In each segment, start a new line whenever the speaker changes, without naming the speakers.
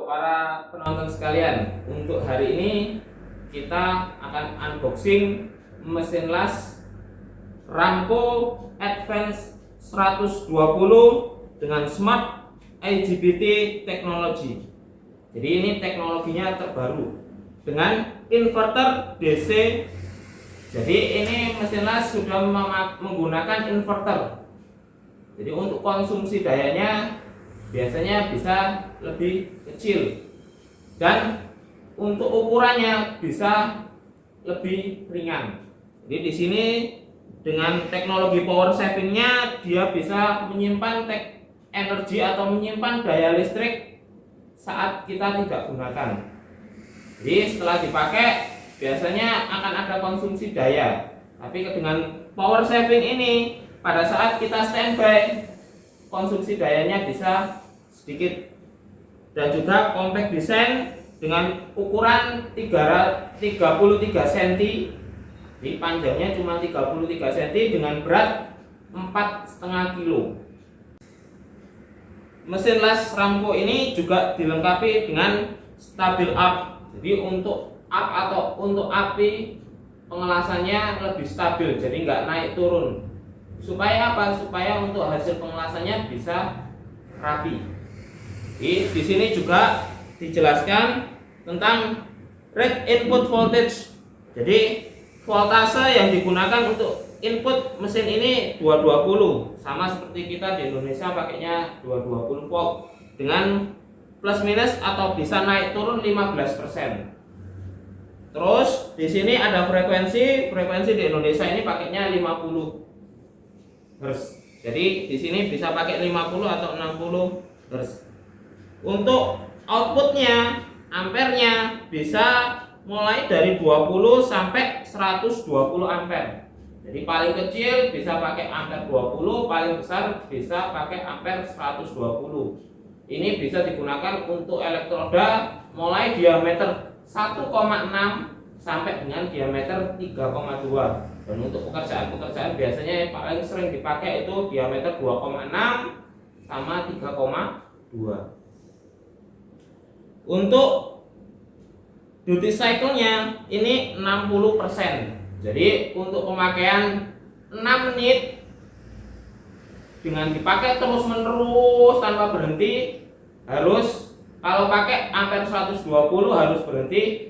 Halo para penonton sekalian, untuk hari ini kita akan unboxing mesin las Ramco Advance 120 dengan Smart IGBT teknologi. Jadi ini teknologinya terbaru dengan inverter DC. Jadi ini mesin las sudah menggunakan inverter. Jadi untuk konsumsi dayanya biasanya bisa lebih kecil dan untuk ukurannya bisa lebih ringan. Jadi di sini dengan teknologi power savingnya dia bisa menyimpan energi atau menyimpan daya listrik saat kita tidak gunakan. Jadi setelah dipakai biasanya akan ada konsumsi daya, tapi dengan power saving ini pada saat kita standby konsumsi dayanya bisa sedikit. Dan juga compact design dengan ukuran 33 cm, di panjangnya cuma 33 cm dengan berat 4,5 kg. Mesin las Ramco ini juga dilengkapi dengan stabil up. Jadi untuk up atau untuk api pengelasannya lebih stabil, jadi nggak naik turun. Supaya apa? Supaya untuk hasil pengelasannya bisa rapi. Di sini juga dijelaskan tentang rate input voltage. Jadi voltase yang digunakan untuk input mesin ini 220, sama seperti kita di Indonesia pakainya 220 volt dengan plus minus atau bisa naik turun 15%. Terus di sini ada frekuensi di Indonesia ini pakainya 50 Hz. Jadi di sini bisa pakai 50 atau 60 Hz. Untuk outputnya, ampernya bisa mulai dari 20 sampai 120 ampere. Jadi paling kecil bisa pakai ampere 20, paling besar bisa pakai ampere 120. Ini bisa digunakan untuk elektroda mulai diameter 1,6 sampai dengan diameter 3,2. Dan untuk pekerjaan biasanya yang paling sering dipakai itu diameter 2,6 sama 3,2. Untuk duty cycle-nya ini 60%. Jadi untuk pemakaian 6 menit dengan dipakai terus menerus tanpa berhenti, harus kalau pakai ampere 120 harus berhenti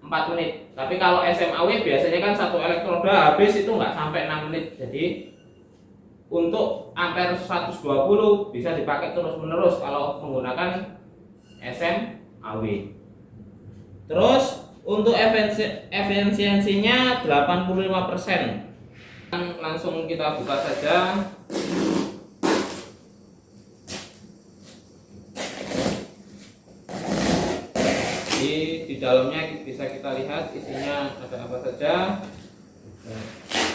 4 menit. Tapi kalau SMAW biasanya kan satu elektroda habis itu nggak sampai 6 menit. Jadi untuk ampere 120 bisa dipakai terus menerus kalau menggunakan SMAW. Terus untuk efisiensinya 85%. Langsung kita buka saja. Di dalamnya bisa kita lihat isinya ada apa saja.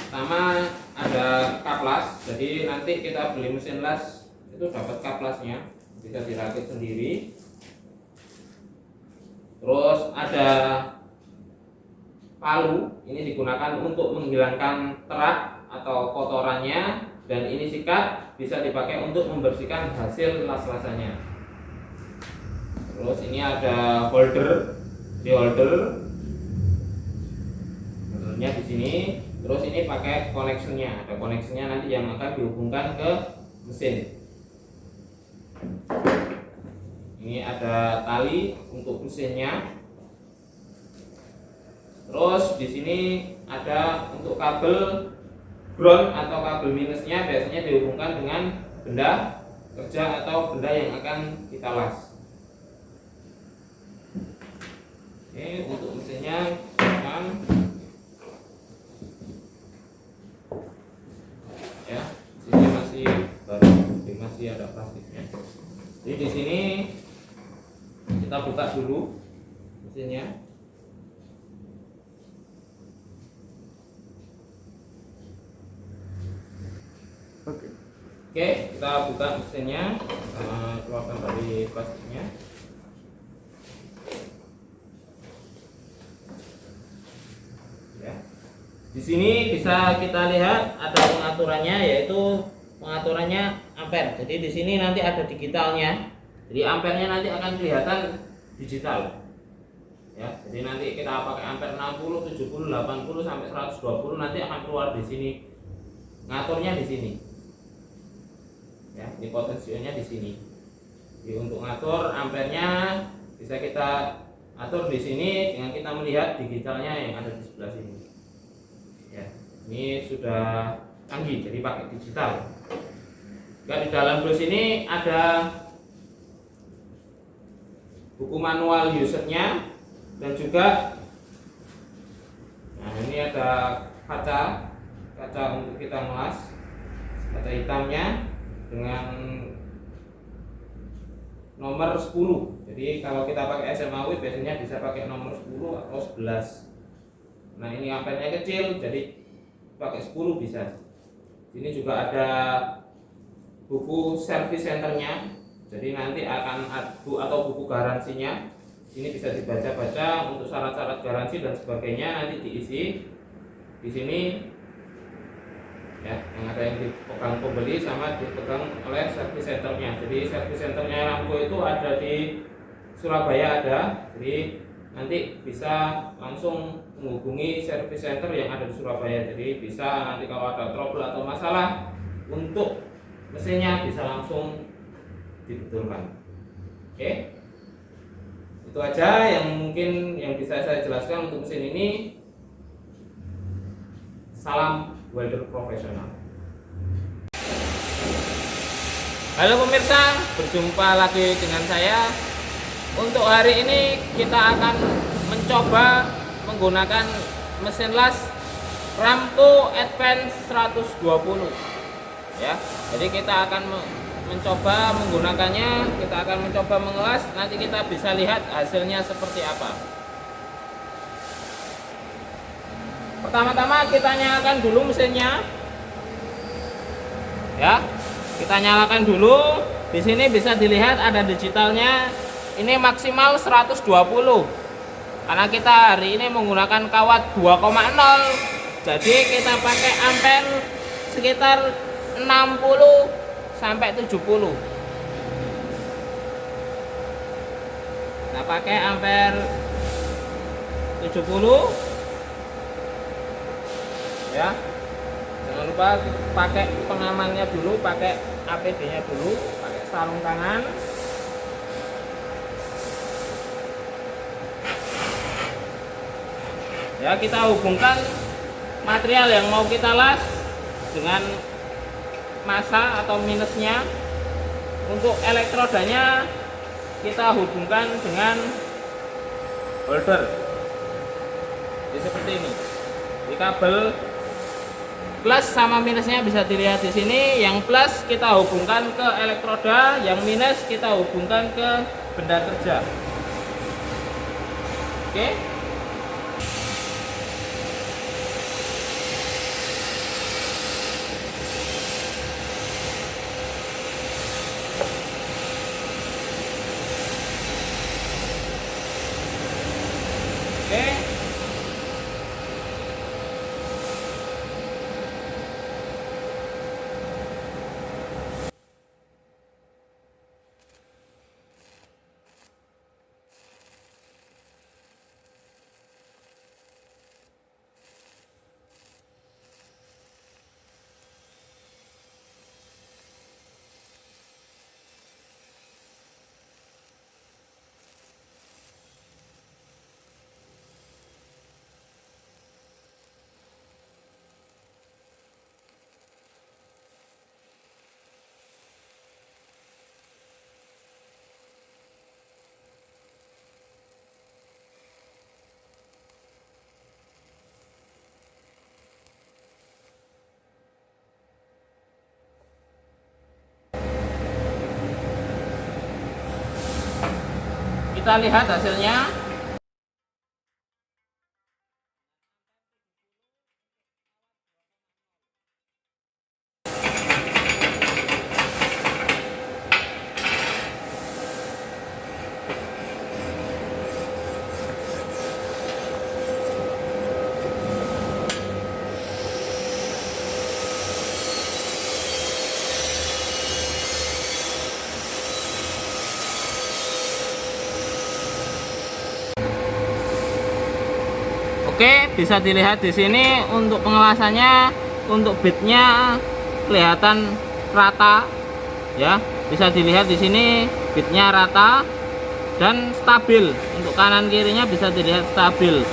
Pertama ada kaplas. Jadi nanti kita beli mesin las itu dapat kaplasnya, bisa dirakit sendiri. Terus ada palu, ini digunakan untuk menghilangkan terak atau kotorannya, dan ini sikat bisa dipakai untuk membersihkan hasil las-lasannya. Terus ini ada holdernya di sini. Terus ini pakai connectionnya, ada connectionnya nanti yang akan dihubungkan ke mesin. Ini ada tali untuk mesinnya. Terus di sini ada untuk kabel ground atau kabel minusnya, biasanya dihubungkan dengan benda kerja atau benda yang akan kita las. Oke, untuk mesinnya kan ya, mesinnya masih baru, masih ada plastiknya. Jadi di sini kita buka dulu mesinnya. Oke, kita buka mesinnya, keluarkan dari plastiknya. Ya. Di sini bisa kita lihat ada pengaturannya, yaitu pengaturannya ampere. Jadi di sini nanti ada digitalnya. Jadi ampernya nanti akan kelihatan digital. Ya, jadi nanti kita pakai ampere 60, 70, 80 sampai 120 nanti akan keluar di sini. Ngaturnya di sini. Ya, ini potensionya di sini. Jadi untuk ngatur ampernya bisa kita atur di sini dengan kita melihat digitalnya yang ada di sebelah sini. Ya, ini sudah canggih, jadi pakai digital. Juga di dalam bus ini ada buku manual usernya dan juga, nah ini ada kaca untuk kita melas, kaca hitamnya dengan nomor 10. Jadi kalau kita pakai SMAW biasanya bisa pakai nomor 10 atau 11. Nah ini ampernya kecil, jadi pakai 10 bisa. Ini juga ada buku service centernya, jadi nanti akan atau buku garansinya. Ini bisa dibaca-baca untuk syarat-syarat garansi dan sebagainya, nanti diisi di sini. Ya, yang ada yang dipegang pembeli sama dipegang oleh service centernya. Jadi service centernya Aramco itu ada di Surabaya ada, jadi nanti bisa langsung menghubungi service center yang ada di Surabaya. Jadi bisa nanti kalau ada trouble atau masalah untuk mesinnya bisa langsung dibetulkan. Oke, itu aja yang mungkin yang bisa saya jelaskan untuk mesin ini. Salam welder profesional. Halo pemirsa, berjumpa lagi dengan saya. Untuk hari ini kita akan mencoba menggunakan mesin las Aramco Advance 120. Ya, jadi kita akan mencoba menggunakannya, kita akan mencoba mengelas, nanti kita bisa lihat hasilnya seperti apa. Pertama-tama kita nyalakan dulu mesinnya. Ya, kita nyalakan dulu. Di sini bisa dilihat ada digitalnya. Ini maksimal 120. Karena kita hari ini menggunakan kawat 2,0, jadi kita pakai ampere sekitar 60 sampai 70. Kita pakai ampere 70. Ya, jangan lupa pakai pengamannya dulu, pakai APD-nya dulu, pakai sarung tangan. Ya, kita hubungkan material yang mau kita las dengan massa atau minusnya. Untuk elektrodanya kita hubungkan dengan holder. Jadi seperti ini. Di kabel plus sama minusnya bisa dilihat di sini. Yang plus kita hubungkan ke elektroda, yang minus kita hubungkan ke benda kerja. Oke. Kita lihat hasilnya. Oke, bisa dilihat di sini untuk pengelasannya, untuk bitnya kelihatan rata ya. Bisa dilihat di sini bitnya rata dan stabil. Untuk kanan kirinya bisa dilihat stabil.